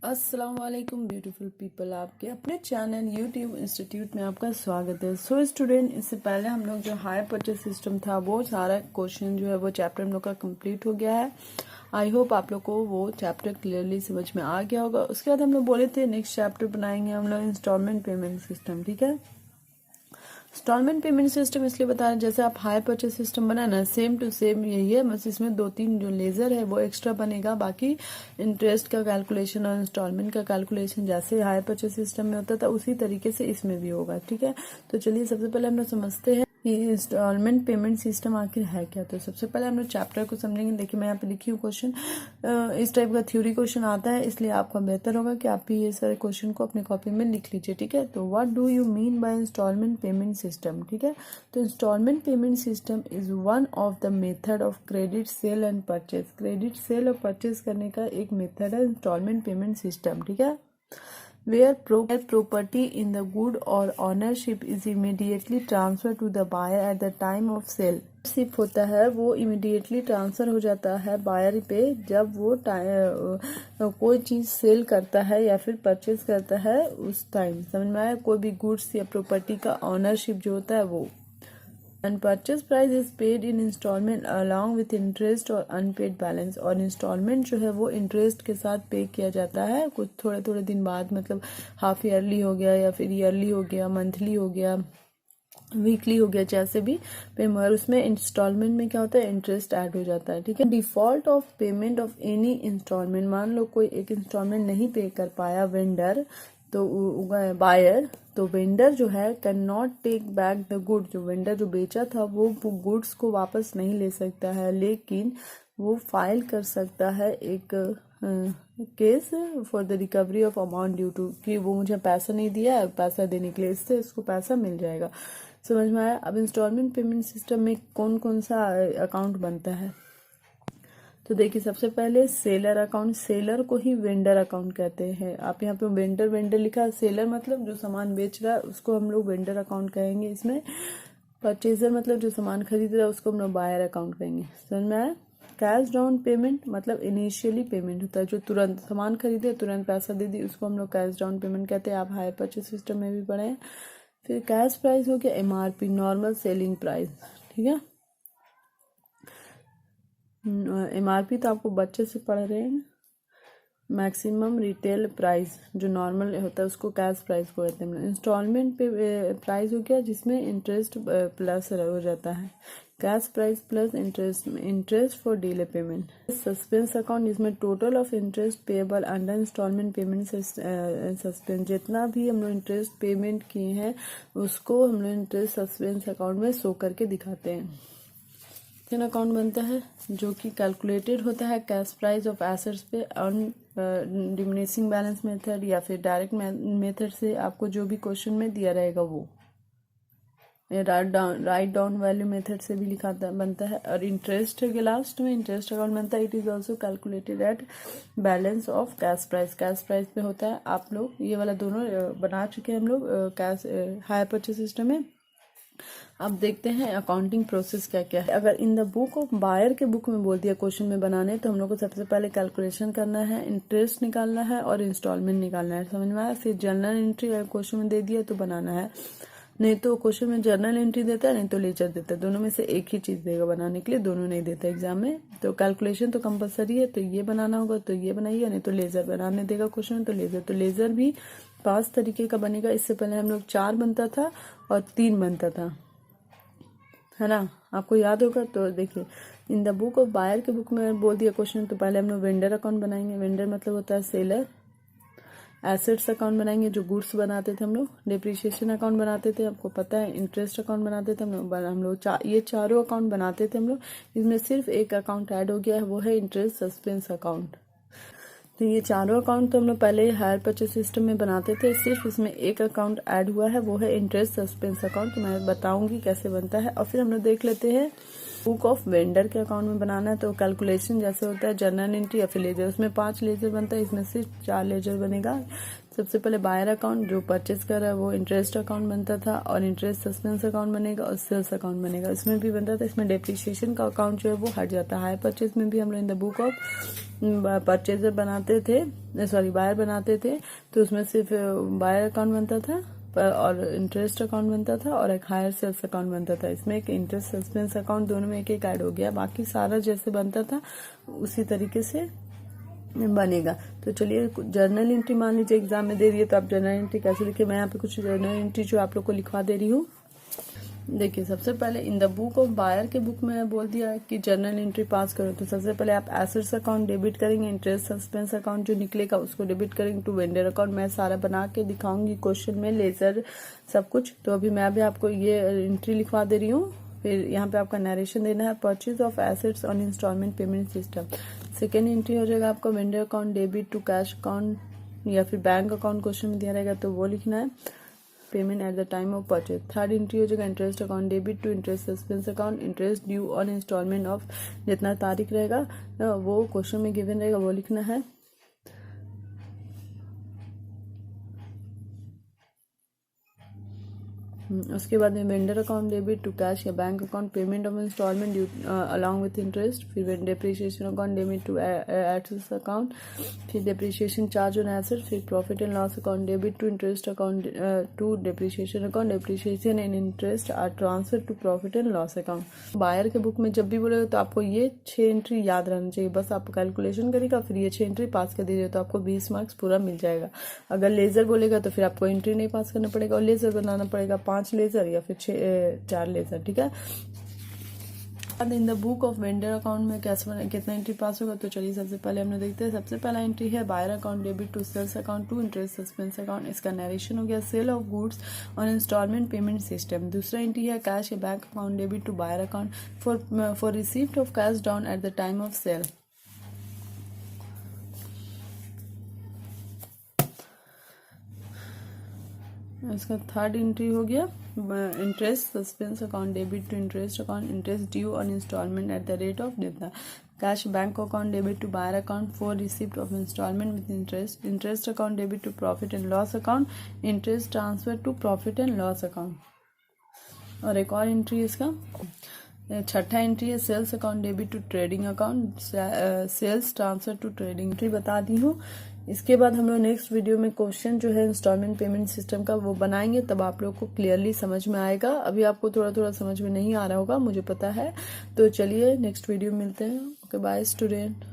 अस्सलाम वालेकुम beautiful people, आपके अपने चैनल यूट्यूब इंस्टीट्यूट में आपका स्वागत है। सो स्टूडेंट, इससे पहले हम लोग जो हायर परचेस सिस्टम था वो सारा क्वेश्चन जो है वो चैप्टर हम लोग का कंप्लीट हो गया है। आई होप आप लोग को वो चैप्टर क्लियरली समझ में आ गया होगा। उसके बाद हम लोग बोले थे नेक्स्ट चैप्टर बनाएंगे हम लोग इंस्टॉलमेंट पेमेंट सिस्टम। ठीक है, इंस्टॉलमेंट पेमेंट सिस्टम इसलिए बता रहे हैं जैसे आप हायर परचेस सिस्टम बनाना सेम टू सेम यही है, बस इसमें 2-3 जो लेजर है वो एक्स्ट्रा बनेगा। बाकी इंटरेस्ट का कैलकुलेशन और इंस्टॉलमेंट का कैलकुलेशन जैसे हायर परचेस सिस्टम में होता था उसी तरीके से इसमें भी होगा। ठीक है, तो चलिए सबसे पहले हम लोग समझते हैं ये इंस्टॉलमेंट पेमेंट सिस्टम आखिर है क्या। तो सबसे पहले हम लोग चैप्टर को समझेंगे। देखिए मैं यहाँ पे लिखी हूँ क्वेश्चन, इस टाइप का थ्योरी क्वेश्चन आता है, इसलिए आपका बेहतर होगा कि आप भी ये सारे क्वेश्चन को अपनी कॉपी में लिख लीजिए। ठीक है, तो what do you mean by instalment payment system. ठीक है, तो instalment payment system is one of the method of credit sale and purchase. Credit sale और परचेज करने का एक मेथड है इंस्टॉलमेंट पेमेंट सिस्टम। ठीक है, where property in the good or ownership is immediately transferred to the buyer at the time of sale। Ship होता है वो इमीडिएटली ट्रांसफर हो जाता है बायर पे जब वो कोई चीज सेल करता है या फिर परचेज करता है उस टाइम। समझ में आया? कोई भी गुड्स या प्रॉपर्टी का ऑनरशिप जो होता है वो। And purchase price is paid in instalment along with interest और अनपेड बैलेंस। और इंस्टॉलमेंट जो है वो इंटरेस्ट के साथ पे किया जाता है कुछ थोड़े थोड़े दिन बाद, मतलब हाफ ईयरली हो गया या फिर ईयरली हो गया, मंथली हो गया, वीकली हो गया, जैसे भी पे, मगर उसमें इंस्टॉलमेंट में क्या होता है इंटरेस्ट ऐड हो जाता है। ठीक है, default of payment of any instalment, मान लो कोई एक इंस्टॉलमेंट नहीं पे कर पाया वेंडर तो बायर, तो वेंडर जो है can not take back the good. जो वेंडर जो बेचा था वो गुड्स को वापस नहीं ले सकता है, लेकिन वो फाइल कर सकता है एक case for the recovery of amount due to, कि वो मुझे पैसा नहीं दिया है, पैसा देने के लिए, इससे इसको पैसा मिल जाएगा। समझ में आया? अब इंस्टॉलमेंट पेमेंट सिस्टम में कौन कौन सा अकाउंट बनता है, तो देखिए सबसे पहले सेलर अकाउंट। सेलर को ही वेंडर अकाउंट कहते हैं। आप यहाँ पे वेंडर वेंडर लिखा है, सेलर मतलब जो सामान बेच रहा है उसको हम लोग वेंडर अकाउंट कहेंगे। इसमें परचेजर मतलब जो सामान खरीद रहा है उसको हम लोग बायर अकाउंट कहेंगे। समझ में आया? कैश डाउन पेमेंट मतलब इनिशियली पेमेंट होता है, जो तुरंत सामान खरीदे तुरंत पैसा दे दी उसको हम लोग कैश डाउन पेमेंट कहते हैं। आप हायर परचेज सिस्टम में भी पढ़े हैं। फिर कैश प्राइस हो गया एमआरपी, नॉर्मल सेलिंग प्राइस। ठीक है, एमआरपी तो आपको बच्चे से पढ़ रहे हैं। मैक्सिमम रिटेल प्राइस जो नॉर्मल होता है उसको कैश प्राइस को कहते हैं। इंस्टॉलमेंट पे प्राइस हो गया जिसमें इंटरेस्ट प्लस हो जाता है, cash price plus interest, interest for delay payment. Suspense account जिसमें total of interest payable under installment payment suspense, जितना भी हम लोग इंटरेस्ट पेमेंट किए हैं उसको हम लोग इंटरेस्ट सस्पेंस अकाउंट में शो करके दिखाते हैं। सेकंड अकाउंट बनता है जो कि कैलकुलेटेड होता है कैश प्राइस ऑफ एसेट्स पे ऑन डिमिनिशिंग बैलेंस मेथड या फिर डायरेक्ट मेथड से, आपको जो भी क्वेश्चन में दिया रहेगा वो। राइट डाउन वैल्यू मेथड से भी लिखा बनता है। और इंटरेस्ट के लास्ट में इंटरेस्ट अकाउंट बनता है। It is also calculated at balance of cash price. Cash price पे होता है। आप लोग ये वाला दोनों बना चुके हैं हम लोग कैश हायर परचेज सिस्टम में। अब देखते हैं अकाउंटिंग प्रोसेस क्या क्या है। अगर in the book of buyer के बुक में बोल दिया क्वेश्चन में बनाने, तो हम लोग को सबसे पहले कैलकुलेशन करना है, इंटरेस्ट निकालना है और इंस्टॉलमेंट निकालना है। समझ में आया? फिर जर्नल एंट्री अगर क्वेश्चन में दे दिया तो बनाना है, नहीं तो क्वेश्चन में जर्नल एंट्री देता है नहीं तो लेजर देता है, दोनों में से एक ही चीज देगा बनाने के लिए, दोनों नहीं देता एग्जाम में। तो कैलकुलेशन तो कंपलसरी है, तो ये बनाना होगा तो ये बनाइए, नहीं तो लेजर बनाने देगा क्वेश्चन तो लेजर। तो लेजर भी 5 तरीके का बनेगा। इससे पहले हम लोग 4 बनता था और 3 बनता था, है ना? आपको याद होगा। तो देखिए in the book of buyer के बुक में बोल दिया क्वेश्चन, तो पहले हम लोग वेंडर अकाउंट बनाएंगे। वेंडर मतलब होता है सेलर। एसेट्स अकाउंट बनाएंगे जो गुड्स बनाते थे हम लोग। डिप्रिशिएशन अकाउंट बनाते थे, आपको पता है। इंटरेस्ट अकाउंट बनाते थे हम लोग ये चारों अकाउंट बनाते थे हम लोग। इसमें सिर्फ एक अकाउंट ऐड हो गया है, वो है इंटरेस्ट सस्पेंस अकाउंट। तो ये चारों अकाउंट तो हम लोग पहले हायर परचेज सिस्टम में बनाते थे, सिर्फ इसमें एक अकाउंट ऐड हुआ है, वो है इंटरेस्ट सस्पेंस अकाउंट। तो मैं बताऊंगी कैसे बनता है। और फिर हम लोग देख लेते हैं बुक ऑफ वेंडर के अकाउंट में बनाना है। तो कैलकुलेशन जैसे होता है जर्नल एंट्री या फिर लेजर, उसमें 5 लेजर बनता है, इसमें सिर्फ 4 लेजर बनेगा। सबसे पहले बायर अकाउंट जो परचेज कर रहा है वो इंटरेस्ट अकाउंट बनता था और इंटरेस्ट सस्पेंस अकाउंट बनेगा और सेल्स अकाउंट बनेगा, इसमें भी बनता था। इसमें डेप्रिसिएशन का अकाउंट जो है वो हट जाता है। हायर परचेज में भी हम लोग इन द बुक ऑफ परचेजर बनाते थे, सॉरी बायर बनाते थे, तो उसमें सिर्फ बायर अकाउंट बनता था और इंटरेस्ट अकाउंट बनता था और एक हायर सेल्स अकाउंट बनता था। इसमें एक इंटरेस्ट सस्पेंस अकाउंट दोनों में एक एक ऐड हो गया, बाकी सारा जैसे बनता था उसी तरीके से बनेगा। तो चलिए जर्नल एंट्री मान लीजिए एग्जाम में दे रही है तो आप जर्नल एंट्री कैसे लिखे, मैं यहाँ पे कुछ जर्नल एंट्री जो आप लोग को लिखवा दे रही हूँ। देखिए सबसे पहले in the book of buyer के बुक में बोल दिया कि जर्नल एंट्री पास करो, तो सबसे पहले आप एसेट्स अकाउंट डेबिट करेंगे, इंटरेस्ट सस्पेंस अकाउंट जो निकलेगा उसको डेबिट करेंगे टू वेंडर अकाउंट। मैं सारा बना के दिखाऊंगी क्वेश्चन में, लेजर सब कुछ। तो अभी मैं भी आपको ये एंट्री लिखवा दे रही हूँ। फिर यहाँ पे आपका नरेशन देना है, purchase of assets on instalment payment system. Second entry हो जाएगा आपका vendor account debit to cash account या फिर बैंक अकाउंट क्वेश्चन में दिया रहेगा तो वो लिखना है, payment at the time of purchase. Third entry हो जाएगा interest account debit to interest suspense account, interest due on instalment of, जितना तारीख रहेगा वो क्वेश्चन में गिवन रहेगा वो लिखना है। उसके बाद में vendor account debit to cash या bank account payment of installment due along with interest. फिर depreciation account debit to assets account, फिर डेप्रिसिएशन चार्ज ऑन एसेट, फिर profit and loss account debit to interest account to depreciation account, depreciation and interest are transfer to profit and loss account. Buyer के book में जब भी बोलेगा तो आपको ये 6 एंट्री याद रहना चाहिए, बस आप कैलकुलेशन करिएगा फिर ये 6 एंट्री पास कर दीजिए तो आपको 20 मार्क्स पूरा मिल जाएगा। अगर लेजर बोलेगा तो फिर आपको एंट्री नहीं पास करना पड़ेगा और लेजर बनाना पड़ेगा 5 लेजर या फिर 4 लेजर, ठीक है। इन the book of vendor account में कैसे कितना एंट्री पास होगा, तो चलिए सबसे पहले हमने देखते हैं। सबसे पहला एंट्री है buyer account debit to sales account to interest suspense account, इसका नरेशन हो गया sale of goods on instalment payment system. दूसरा एंट्री है कैश या bank account debit to buyer account for receipt of cash down at the time of sale. इसका third entry हो गया interest suspense account debit to interest account, interest due on installment at the rate of देता। Cash bank account debit to buyer account for receipt of instalment with interest, interest account debit to profit and loss account, interest transfer to profit and loss account. और एक और entry इसका छठा entry है sales account debit to trading account, sales transfer to trading. Entry बता दी हूँ। इसके बाद हम लोग नेक्स्ट वीडियो में क्वेश्चन जो है इंस्टॉलमेंट पेमेंट सिस्टम का वो बनाएंगे, तब आप लोग को क्लियरली समझ में आएगा। अभी आपको थोड़ा थोड़ा समझ में नहीं आ रहा होगा, मुझे पता है। तो चलिए नेक्स्ट वीडियो मिलते हैं। Okay bye student.